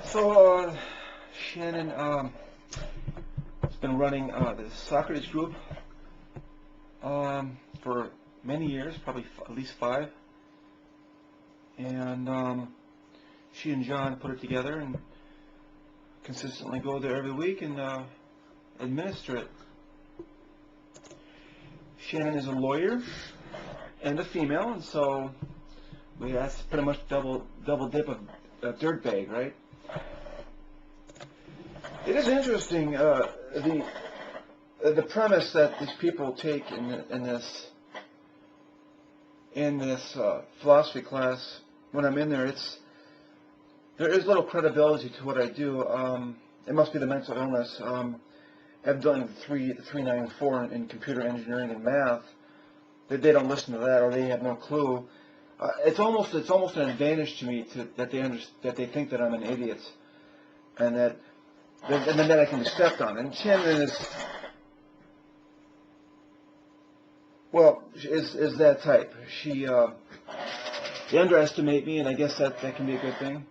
So, Shannon has been running the Socrates group for many years, probably at least 5. And she and John put it together and consistently go there every week and administer it. Shannon is a lawyer and a female, and so that's pretty much double dip of a dirt bag, right? It is interesting the premise that these people take in this philosophy class. When I'm in there, there is little credibility to what I do. It must be the mental illness. I've done 394 in computer engineering and math. They don't listen to that, or they have no clue. It's almost an advantage to me that they think that I'm an idiot, and then I can be stepped on. And Shannon is that type. They underestimate me, and I guess that can be a good thing.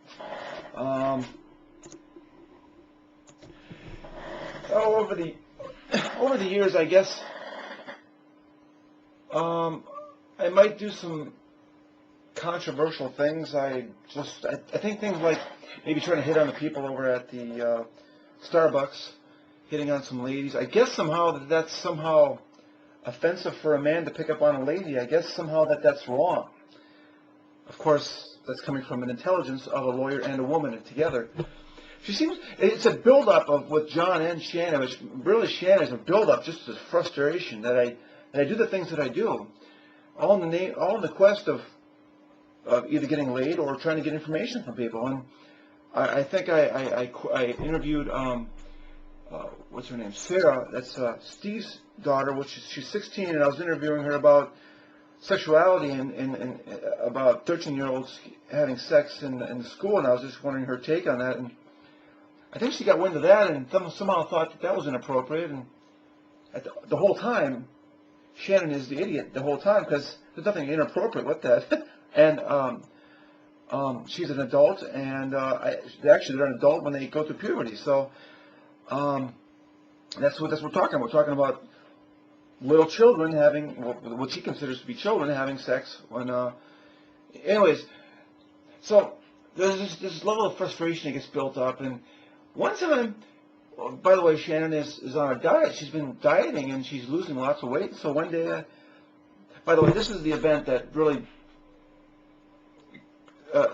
Over the years, I guess I might do some controversial things. I think things like maybe trying to hit on the people over at the Starbucks, hitting on some ladies. I guess that's somehow offensive for a man to pick up on a lady. I guess somehow that's wrong. Of course, that's coming from an intelligence of a lawyer and a woman together. It's a build-up with John and Shannon, which really Shannon is a build-up just as frustration that I do the things that I do, all in the quest of either getting laid or trying to get information from people. And I think I interviewed what's her name, Sarah. That's Steve's daughter, she's 16, and I was interviewing her about sexuality and about 13-year-olds having sex in the school, and I was just wondering her take on that. And I think she got wind of that and somehow thought that was inappropriate. And the whole time, Shannon is the idiot the whole time, because there's nothing inappropriate with that. And she's an adult, and they're an adult when they go through puberty. So that's what we're talking about. We're talking about little children having what she considers to be children having sex. Anyways, so there's this level of frustration that gets built up. And one time, by the way, Shannon is on a diet. She's been dieting and she's losing lots of weight. So one day, by the way, this is the event that really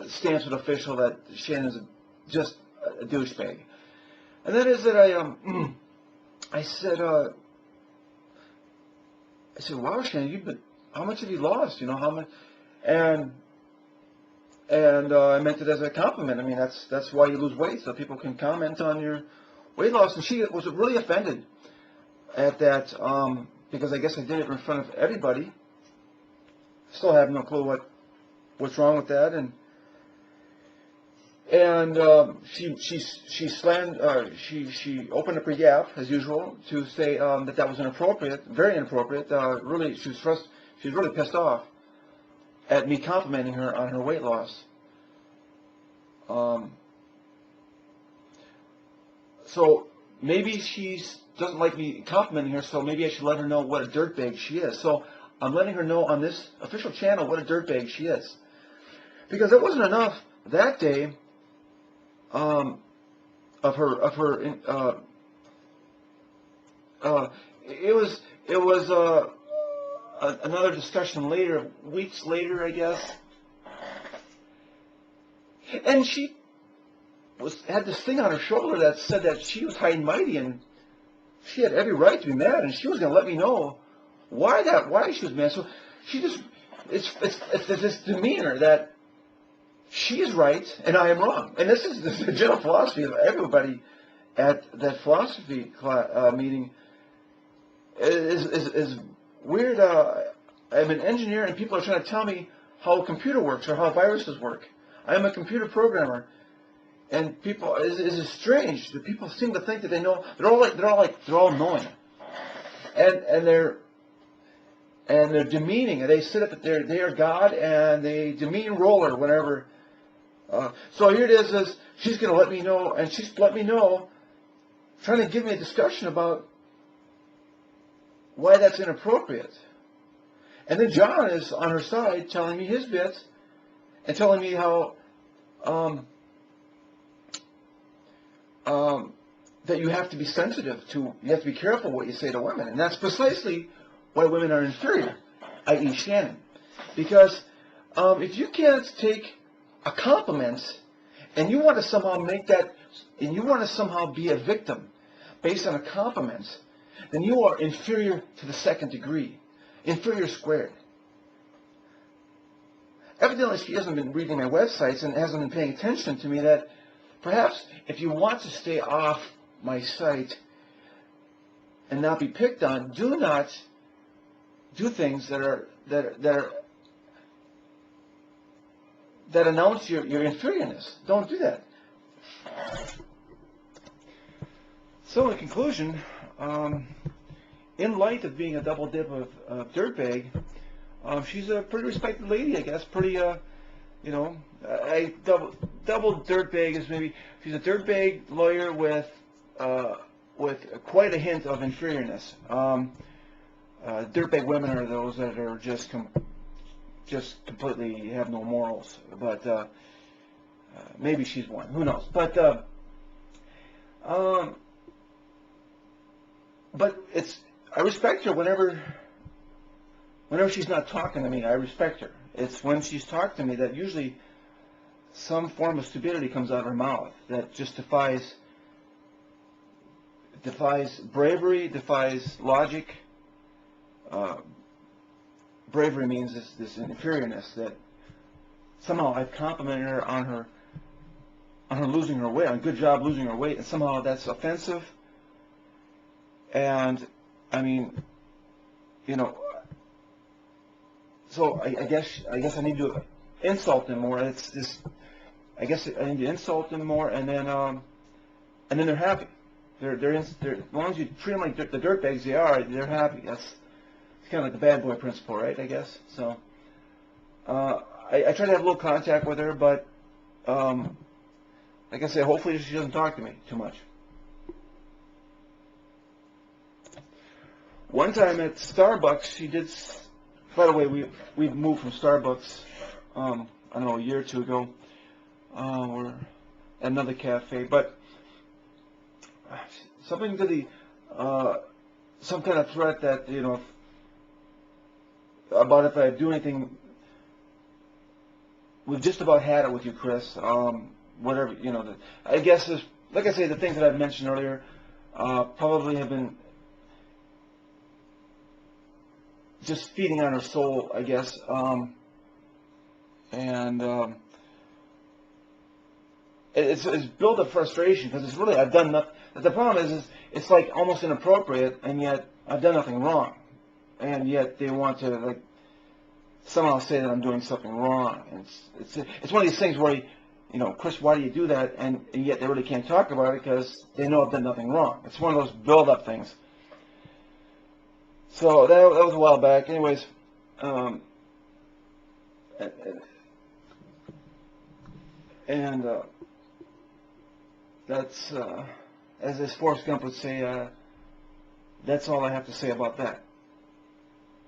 stamps it official that Shannon's just a douchebag. And that is that I said, wow, Shannon, how much have you lost? How much? And I meant it as a compliment. I mean, that's why you lose weight, so people can comment on your weight loss. And she was really offended at that because I guess I did it in front of everybody. Still have no clue what's wrong with that. And she slammed. She opened up her yap as usual to say that was inappropriate, very inappropriate. Really, she was really pissed off at me complimenting her on her weight loss. So maybe she doesn't like me complimenting her. So maybe I should let her know what a dirtbag she is. So I'm letting her know on this official channel what a dirtbag she is, because it wasn't enough that day. It was another discussion later, weeks later, I guess, and she had this thing on her shoulder that said that she was high and mighty, and she had every right to be mad, and she was going to let me know why she was mad. So it's this demeanor that she is right and I am wrong. And this is the general philosophy of everybody at that philosophy meeting. Is weird. I'm an engineer, and people are trying to tell me how a computer works or how viruses work. I am a computer programmer, and people is strange that people seem to think that they know. They're all knowing, and they're demeaning. And they sit up there. They are God, and they demean Roller whenever So here it is she's going to let me know, and she's let me know, trying to give me a discussion about why that's inappropriate. And then John is on her side telling me his bits and telling me how that you have to be sensitive to, you have to be careful what you say to women. And that's precisely why women are inferior, i.e. Shannon. Because if you can't take a compliment and you want to somehow make that, and you want to somehow be a victim based on a compliment, then you are inferior to the second degree. Inferior squared. Evidently, she hasn't been reading my websites and hasn't been paying attention to me that perhaps if you want to stay off my site and not be picked on, do not do things that announce your inferiorness. Don't do that. So in conclusion, in light of being a double dip of dirtbag, she's a pretty respected lady, I guess. Pretty, double dirtbag is maybe, she's a dirtbag lawyer with quite a hint of inferiorness. Dirtbag women are those that are just completely have no morals. But maybe she's one. Who knows? But I respect her whenever she's not talking to me. I respect her. It's when she's talking to me that usually some form of stupidity comes out of her mouth that just defies bravery, defies logic. Bravery means this inferiorness that somehow I've complimented her on her losing her weight, on a good job losing her weight, and somehow that's offensive. And I mean, so I guess I need to insult them more. It's this. I guess I need to insult them more, and then they're happy. They're as long as you treat them like the dirtbags they are, they're happy. It's kind of like the bad boy principle, right? I guess. So I try to have a little contact with her, but like I said, hopefully she doesn't talk to me too much. One time at Starbucks, she did. By the way, we moved from Starbucks. I don't know, a year or two ago. We're at another cafe, but something to the some kind of threat that about if I do anything. We've just about had it with you, Chris. Whatever I guess is, like I say, the things that I've mentioned earlier probably have been just feeding on her soul, I guess, and it's built up frustration because it's really, I've done nothing. The problem is it's like almost inappropriate, and yet I've done nothing wrong, and yet they want to like somehow say that I'm doing something wrong. And it's one of these things where Chris, why do you do that? And yet they really can't talk about it because they know I've done nothing wrong. It's one of those build-up things. So that was a while back. Anyways, that's, as Forrest Gump would say, that's all I have to say about that.